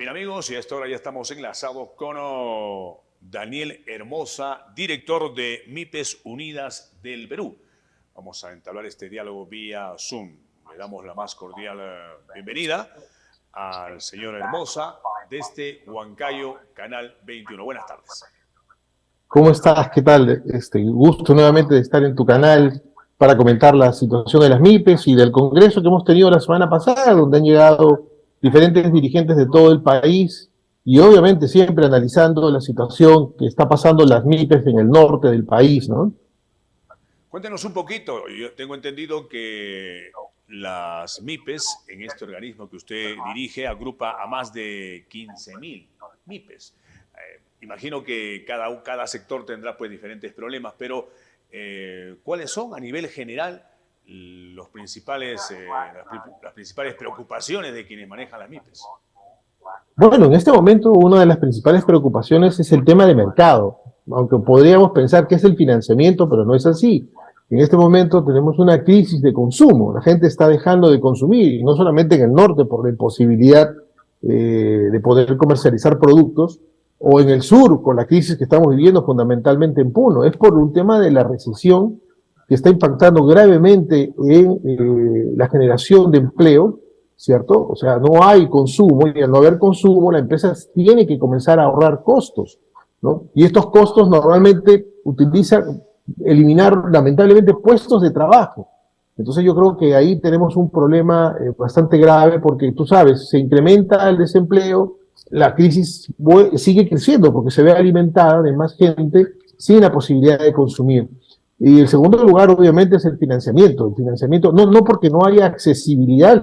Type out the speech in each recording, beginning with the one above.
Bien amigos, y a esta hora ya estamos enlazados con Daniel Hermosa, director de MIPES Unidas del Perú. Vamos a entablar este diálogo vía Zoom. Le damos la más cordial bienvenida al señor Hermosa desde Huancayo, Canal 21. Buenas tardes. ¿Cómo estás? ¿Qué tal? Gusto nuevamente de estar en tu canal para comentar la situación de las MIPES y del congreso que hemos tenido la semana pasada, donde han llegado diferentes dirigentes de todo el país y obviamente siempre analizando la situación que está pasando las MIPES en el norte del país, ¿no? Cuéntenos un poquito. Yo tengo entendido que las MIPES, en este organismo que usted dirige, agrupa a más de 15.000 MIPES. Imagino que cada sector tendrá pues diferentes problemas, pero ¿cuáles son a nivel general las principales preocupaciones de quienes manejan las MIPES? Bueno, en este momento una de las principales preocupaciones es el tema de mercado, aunque podríamos pensar que es el financiamiento, pero no es así. En este momento tenemos una crisis de consumo, la gente está dejando de consumir, y no solamente en el norte por la imposibilidad de poder comercializar productos, o en el sur, con la crisis que estamos viviendo fundamentalmente en Puno, es por un tema de la recesión que está impactando gravemente en la generación de empleo, ¿cierto? O sea, no hay consumo, y al no haber consumo, la empresa tiene que comenzar a ahorrar costos, ¿no? Y estos costos normalmente utilizan eliminar, lamentablemente, puestos de trabajo. Entonces yo creo que ahí tenemos un problema bastante grave, porque tú sabes, se incrementa el desempleo, la crisis sigue creciendo porque se ve alimentada de más gente sin la posibilidad de consumir. Y el segundo lugar, obviamente, es el financiamiento. El financiamiento, no porque no haya accesibilidad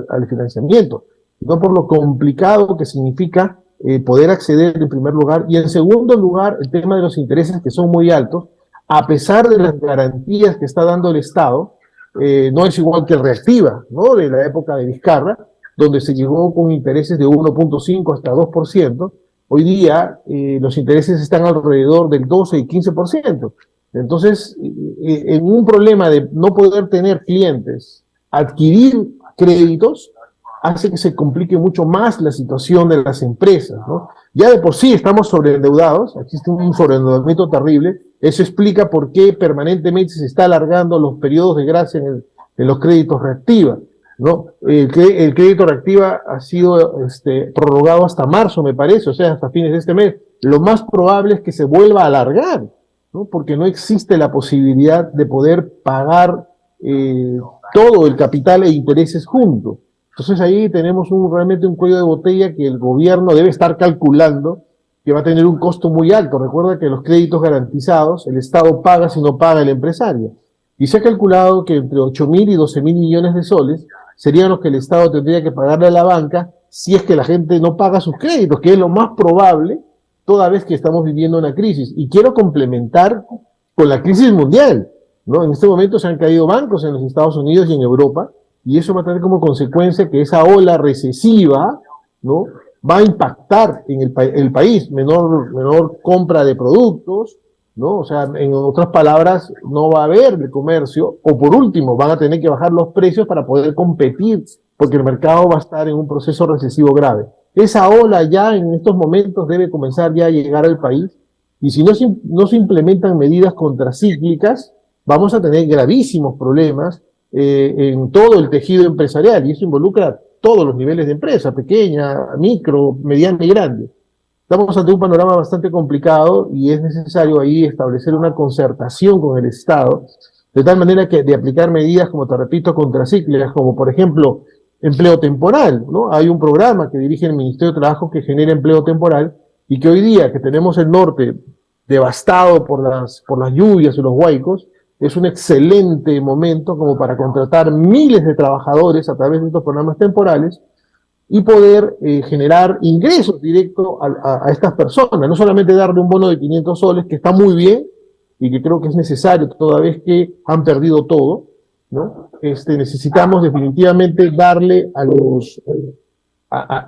al financiamiento, sino por lo complicado que significa poder acceder en primer lugar. Y en segundo lugar, el tema de los intereses que son muy altos, a pesar de las garantías que está dando el Estado, no es igual que el Reactiva, ¿no? De la época de Vizcarra, donde se llegó con intereses de 1.5 hasta 2%, hoy día los intereses están alrededor del 12 y 15%. Entonces, en un problema de no poder tener clientes, adquirir créditos, hace que se complique mucho más la situación de las empresas, ¿no? Ya de por sí estamos sobreendeudados, existe un sobreendeudamiento terrible, eso explica por qué permanentemente se está alargando los periodos de gracia en los créditos Reactiva, ¿no? El crédito Reactiva ha sido prorrogado hasta marzo, me parece, o sea, hasta fines de este mes. Lo más probable es que se vuelva a alargar, ¿no? Porque no existe la posibilidad de poder pagar todo el capital e intereses juntos. Entonces ahí tenemos realmente un cuello de botella que el gobierno debe estar calculando, que va a tener un costo muy alto. Recuerda que los créditos garantizados, el Estado paga si no paga el empresario. Y se ha calculado que entre 8.000 y 12.000 millones de soles serían los que el Estado tendría que pagarle a la banca si es que la gente no paga sus créditos, que es lo más probable toda vez que estamos viviendo una crisis. Y quiero complementar con la crisis mundial, ¿no? En este momento se han caído bancos en los Estados Unidos y en Europa, y eso va a tener como consecuencia que esa ola recesiva, ¿no? Va a impactar en el país, menor compra de productos, ¿no? O sea, en otras palabras, no va a haber de comercio, o por último, van a tener que bajar los precios para poder competir, porque el mercado va a estar en un proceso recesivo grave. Esa ola ya en estos momentos debe comenzar ya a llegar al país, y si no se implementan medidas contracíclicas, vamos a tener gravísimos problemas en todo el tejido empresarial, y eso involucra todos los niveles de empresa, pequeña, micro, mediana y grande. Estamos ante un panorama bastante complicado y es necesario ahí establecer una concertación con el Estado, de tal manera que de aplicar medidas, como te repito, contracíclicas, como por ejemplo empleo temporal, ¿no? Hay un programa que dirige el Ministerio de Trabajo que genera empleo temporal, y que hoy día que tenemos el norte devastado por las lluvias y los huaicos, es un excelente momento como para contratar miles de trabajadores a través de estos programas temporales y poder generar ingresos directos a estas personas, no solamente darle un bono de 500 soles, que está muy bien y que creo que es necesario toda vez que han perdido todo, ¿no? Necesitamos definitivamente darle a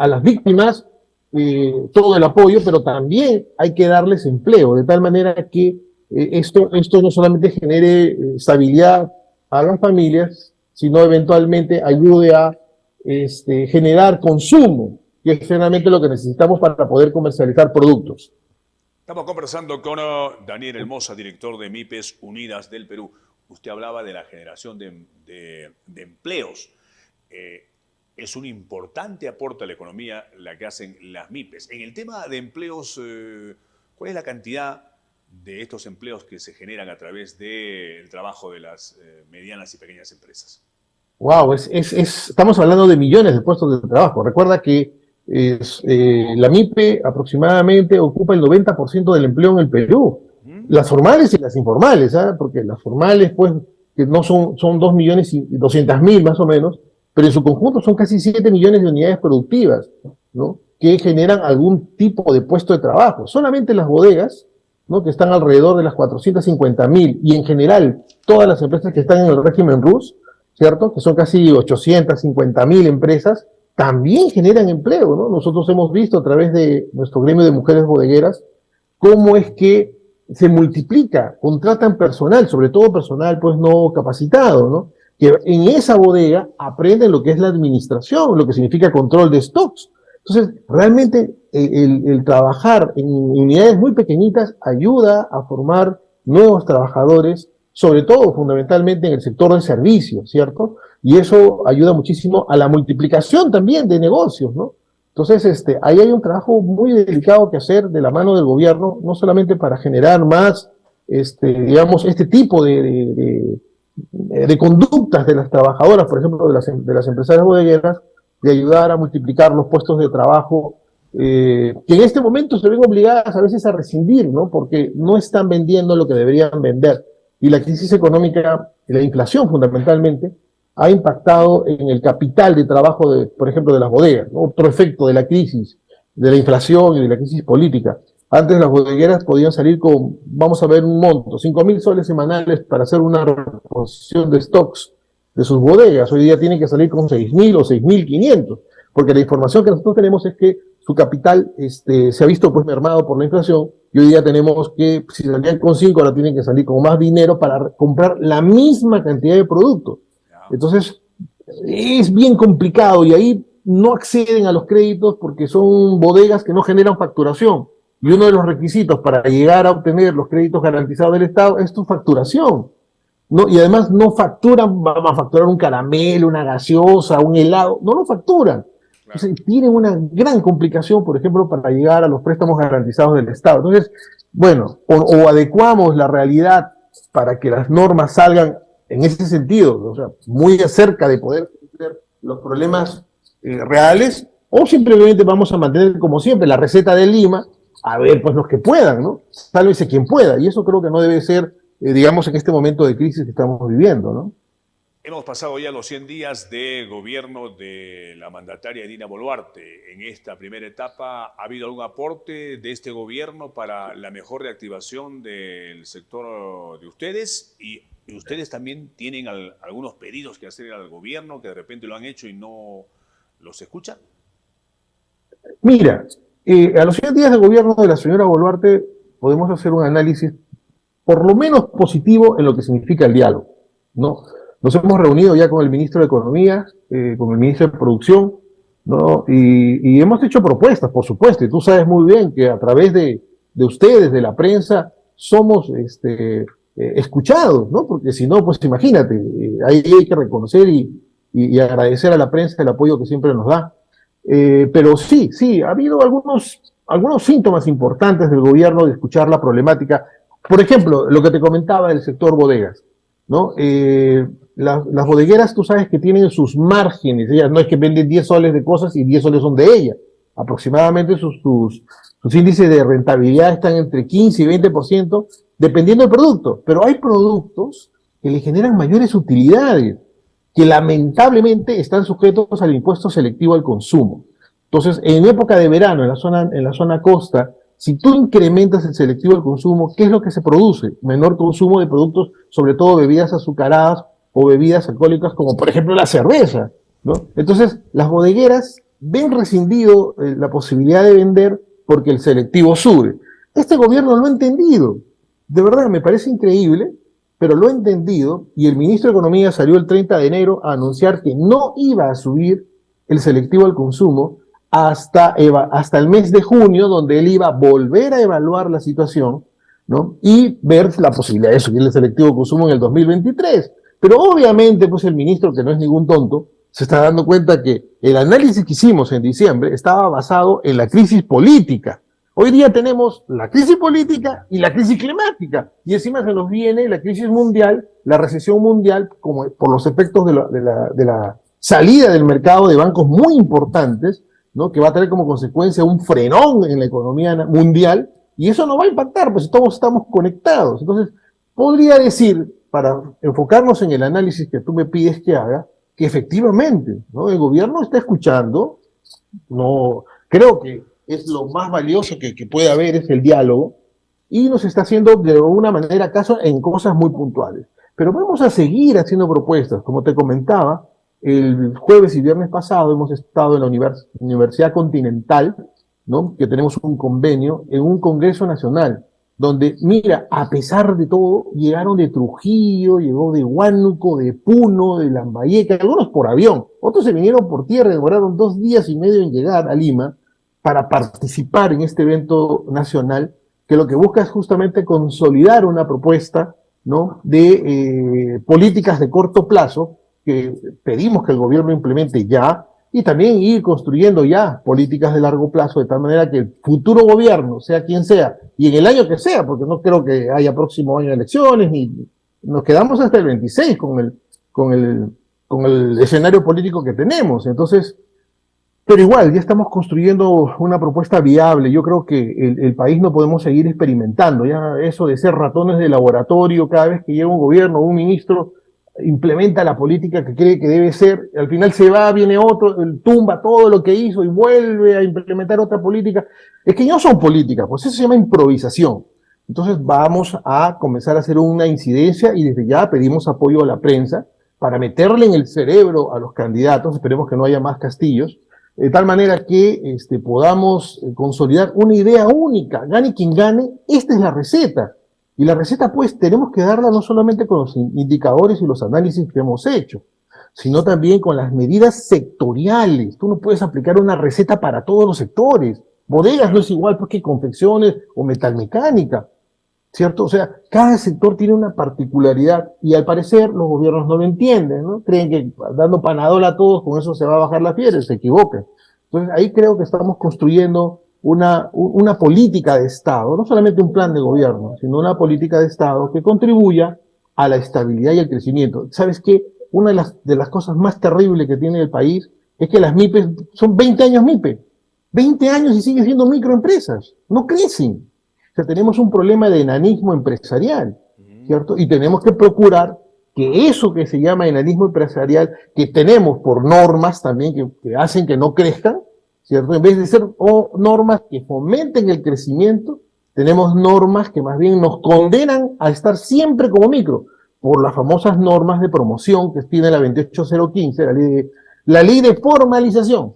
las víctimas todo el apoyo, pero también hay que darles empleo, de tal manera que esto no solamente genere estabilidad a las familias, sino eventualmente ayude a generar consumo, que es generalmente lo que necesitamos para poder comercializar productos. Estamos conversando con Daniel Hermosa, director de MIPES Unidas del Perú. Usted hablaba de la generación de empleos. Es un importante aporte a la economía la que hacen las MIPES. En el tema de empleos, ¿cuál es la cantidad de estos empleos que se generan a través del trabajo de las medianas y pequeñas empresas? Wow, estamos hablando de millones de puestos de trabajo. Recuerda que la MIPE aproximadamente ocupa el 90% del empleo en el Perú. Las formales y las informales, ¿ah? Porque las formales, pues, que no son 2.200.000 más o menos, pero en su conjunto son casi 7 millones de unidades productivas, ¿no? Que generan algún tipo de puesto de trabajo. Solamente las bodegas, ¿no? Que están alrededor de las 450.000, y en general todas las empresas que están en el régimen RUS, ¿cierto? Que son casi 850.000 empresas, también generan empleo, ¿no? Nosotros hemos visto a través de nuestro gremio de mujeres bodegueras cómo es que se multiplica, contratan personal, sobre todo personal pues no capacitado, ¿no? Que en esa bodega aprenden lo que es la administración, lo que significa control de stocks. Entonces, realmente el trabajar en unidades muy pequeñitas ayuda a formar nuevos trabajadores, sobre todo fundamentalmente en el sector de servicios, ¿cierto? Y eso ayuda muchísimo a la multiplicación también de negocios, ¿no? Entonces, ahí hay un trabajo muy delicado que hacer de la mano del gobierno, no solamente para generar más, digamos, este tipo de conductas de las trabajadoras, por ejemplo, de las empresarias bodegueras, de ayudar a multiplicar los puestos de trabajo, que en este momento se ven obligadas a veces a rescindir, ¿no? Porque no están vendiendo lo que deberían vender. Y la crisis económica, la inflación fundamentalmente, ha impactado en el capital de trabajo, por ejemplo, de las bodegas, ¿no? Otro efecto de la crisis, de la inflación y de la crisis política. Antes las bodegueras podían salir con, vamos a ver un monto, 5.000 soles semanales para hacer una reposición de stocks de sus bodegas. Hoy día tienen que salir con 6.000 o 6.500, porque la información que nosotros tenemos es que su capital se ha visto pues mermado por la inflación, y hoy día tenemos que, si salían con 5, ahora tienen que salir con más dinero para comprar la misma cantidad de productos. Entonces, es bien complicado, y ahí no acceden a los créditos porque son bodegas que no generan facturación. Y uno de los requisitos para llegar a obtener los créditos garantizados del Estado es tu facturación, ¿no? Y además no facturan, vamos a facturar un caramelo, una gaseosa, un helado, no lo facturan. Entonces, tienen una gran complicación, por ejemplo, para llegar a los préstamos garantizados del Estado. Entonces, bueno, o adecuamos la realidad para que las normas salgan en ese sentido, o sea, muy cerca de poder resolver los problemas reales, o simplemente vamos a mantener, como siempre, la receta de Lima, a ver, pues los que puedan, ¿no? Sálvese quien pueda, y eso creo que no debe ser, digamos, en este momento de crisis que estamos viviendo, ¿no? Hemos pasado ya los 100 días de gobierno de la mandataria Dina Boluarte. En esta primera etapa, ¿ha habido algún aporte de este gobierno para la mejor reactivación del sector de ustedes? Y ustedes también tienen algunos pedidos que hacer al gobierno que de repente lo han hecho y no los escuchan. Mira, a los 100 días de gobierno de la señora Boluarte podemos hacer un análisis por lo menos positivo en lo que significa el diálogo, ¿no? Nos hemos reunido ya con el ministro de Economía, con el ministro de Producción, ¿no? Y hemos hecho propuestas, por supuesto, y tú sabes muy bien que a través de ustedes, de la prensa, somos escuchados, ¿no? Porque si no, pues imagínate, ahí hay que reconocer y agradecer a la prensa el apoyo que siempre nos da. Pero sí, ha habido algunos síntomas importantes del gobierno de escuchar la problemática. Por ejemplo, lo que te comentaba del sector bodegas, ¿no? Las bodegueras, tú sabes que tienen sus márgenes, ellas no es que venden 10 soles de cosas y 10 soles son de ellas. Aproximadamente sus índices de rentabilidad están entre 15 y 20%, dependiendo del producto. Pero hay productos que le generan mayores utilidades, que lamentablemente están sujetos al impuesto selectivo al consumo. Entonces, en época de verano, en la zona costa, si tú incrementas el selectivo al consumo, ¿qué es lo que se produce? Menor consumo de productos, sobre todo bebidas azucaradas o bebidas alcohólicas, como por ejemplo la cerveza, ¿no? Entonces, las bodegueras ven rescindido la posibilidad de vender porque el selectivo sube. Este gobierno lo ha entendido. De verdad, me parece increíble, pero lo ha entendido, y el ministro de Economía salió el 30 de enero a anunciar que no iba a subir el selectivo al consumo, hasta el mes de junio, donde él iba a volver a evaluar la situación, ¿no? Y ver la posibilidad de subir el selectivo de consumo en el 2023. Pero obviamente, pues el ministro, que no es ningún tonto, se está dando cuenta que el análisis que hicimos en diciembre estaba basado en la crisis política. Hoy día tenemos la crisis política y la crisis climática, y encima se nos viene la crisis mundial, la recesión mundial, como por los efectos de la salida del mercado de bancos muy importantes, ¿no? Que va a tener como consecuencia un frenón en la economía mundial, y eso no va a impactar, pues todos estamos conectados. Entonces, podría decir, para enfocarnos en el análisis que tú me pides que haga, que efectivamente, ¿no? El gobierno está escuchando, no, creo que es lo más valioso que puede haber, es el diálogo, y nos está haciendo de alguna manera caso en cosas muy puntuales. Pero vamos a seguir haciendo propuestas, como te comentaba, el jueves y viernes pasado hemos estado en la Universidad Continental, ¿no? Que tenemos un convenio en un Congreso Nacional, donde, mira, a pesar de todo, llegaron de Trujillo, llegó de Huánuco, de Puno, de Lambayeque, algunos por avión, otros se vinieron por tierra, demoraron 2 días y medio en llegar a Lima para participar en este evento nacional, que lo que busca es justamente consolidar una propuesta, ¿no? De políticas de corto plazo que pedimos que el gobierno implemente ya, y también ir construyendo ya políticas de largo plazo, de tal manera que el futuro gobierno, sea quien sea, y en el año que sea, porque no creo que haya próximo año elecciones, ni nos quedamos hasta el 26 con el escenario político que tenemos. Entonces, pero igual, ya estamos construyendo una propuesta viable. Yo creo que el país no podemos seguir experimentando. Ya eso de ser ratones de laboratorio, cada vez que llega un gobierno o un ministro, implementa la política que cree que debe ser, al final se va, viene otro, tumba todo lo que hizo y vuelve a implementar otra política. Es que no son políticas, pues eso se llama improvisación. Entonces vamos a comenzar a hacer una incidencia y desde ya pedimos apoyo a la prensa para meterle en el cerebro a los candidatos, esperemos que no haya más castillos, de tal manera que podamos consolidar una idea única, gane quien gane, esta es la receta. Y la receta, pues, tenemos que darla no solamente con los indicadores y los análisis que hemos hecho, sino también con las medidas sectoriales. Tú no puedes aplicar una receta para todos los sectores. Bodegas no es igual pues, que confecciones o metalmecánica, ¿cierto? O sea, cada sector tiene una particularidad y al parecer los gobiernos no lo entienden, ¿no? Creen que dando panadol a todos con eso se va a bajar la fiebre, se equivocan. Entonces, ahí creo que estamos construyendo una política de Estado, no solamente un plan de gobierno, sino una política de Estado que contribuya a la estabilidad y al crecimiento. ¿Sabes qué? Una de las cosas más terribles que tiene el país es que las MIPES son 20 años MIPE, 20 años y siguen siendo microempresas, no crecen. O sea, tenemos un problema de enanismo empresarial, ¿cierto? Y tenemos que procurar que eso que se llama enanismo empresarial, que tenemos por normas también que hacen que no crezcan, ¿cierto? En vez de ser normas que fomenten el crecimiento, tenemos normas que más bien nos condenan a estar siempre como micro, por las famosas normas de promoción que tiene la 28015, la ley de formalización,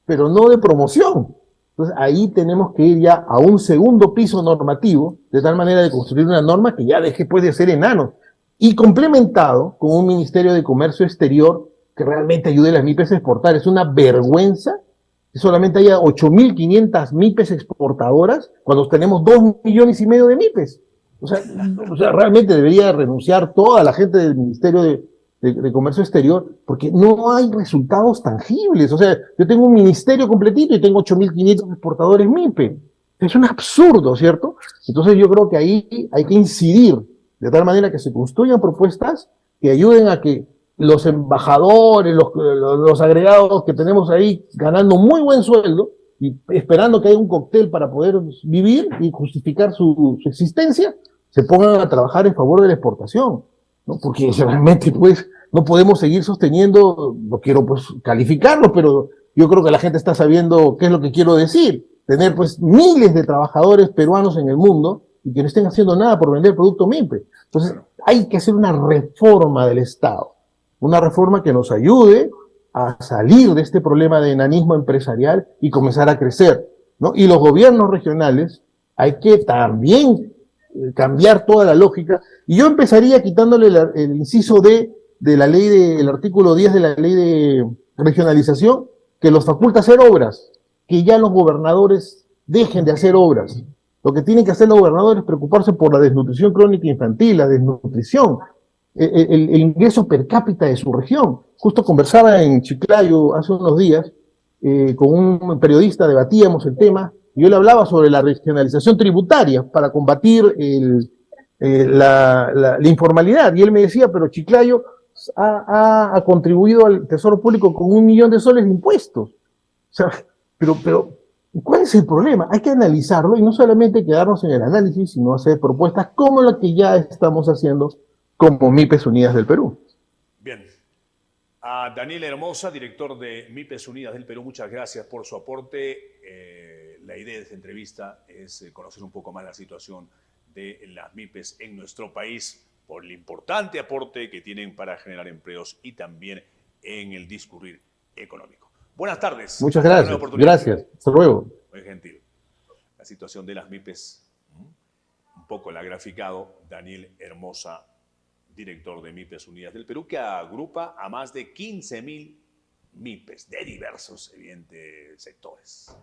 pero no de promoción. Entonces ahí tenemos que ir ya a un segundo piso normativo, de tal manera de construir una norma que ya deje pues de ser enano, y complementado con un Ministerio de Comercio Exterior que realmente ayude a las MIPES a exportar. Es una vergüenza que solamente haya 8.500 MIPES exportadoras cuando tenemos 2,5 millones de MIPES. O sea, realmente debería renunciar toda la gente del Ministerio de Comercio Exterior porque no hay resultados tangibles. O sea, yo tengo un ministerio completito y tengo 8.500 exportadores MIPE. Es un absurdo, ¿cierto? Entonces yo creo que ahí hay que incidir de tal manera que se construyan propuestas que ayuden a que los embajadores, los agregados que tenemos ahí ganando muy buen sueldo y esperando que haya un cóctel para poder vivir y justificar su existencia, se pongan a trabajar en favor de la exportación, ¿no? Porque realmente pues no podemos seguir sosteniendo, no quiero pues calificarlo, pero yo creo que la gente está sabiendo qué es lo que quiero decir, tener pues miles de trabajadores peruanos en el mundo y que no estén haciendo nada por vender producto MIPE. Entonces hay que hacer una reforma del Estado. Una reforma que nos ayude a salir de este problema de enanismo empresarial y comenzar a crecer, ¿no? Y los gobiernos regionales hay que también cambiar toda la lógica. Y yo empezaría quitándole el inciso de la ley el artículo 10 de la ley de regionalización, que los faculta hacer obras. que ya los gobernadores dejen de hacer obras. Lo que tienen que hacer los gobernadores es preocuparse por la desnutrición crónica infantil, la desnutrición, el ingreso per cápita de su región. Justo conversaba en Chiclayo hace unos días con un periodista, debatíamos el tema, y yo le hablaba sobre la regionalización tributaria para combatir la informalidad. Y él me decía, pero Chiclayo ha contribuido al Tesoro Público con 1 millón de soles de impuestos. O sea, pero, ¿cuál es el problema? Hay que analizarlo y no solamente quedarnos en el análisis, sino hacer propuestas como la que ya estamos haciendo como MIPES Unidas del Perú. Bien. A Daniel Hermosa, director de MIPES Unidas del Perú, muchas gracias por su aporte. La idea de esta entrevista es conocer un poco más la situación de las MIPES en nuestro país por el importante aporte que tienen para generar empleos y también en el discurrir económico. Buenas tardes. Muchas gracias. Gracias. Hasta luego. Muy gentil. La situación de las MIPES, un poco la ha graficado Daniel Hermosa, director de MIPES Unidas del Perú, que agrupa a más de 15.000 MIPES de diversos, evidentes, sectores.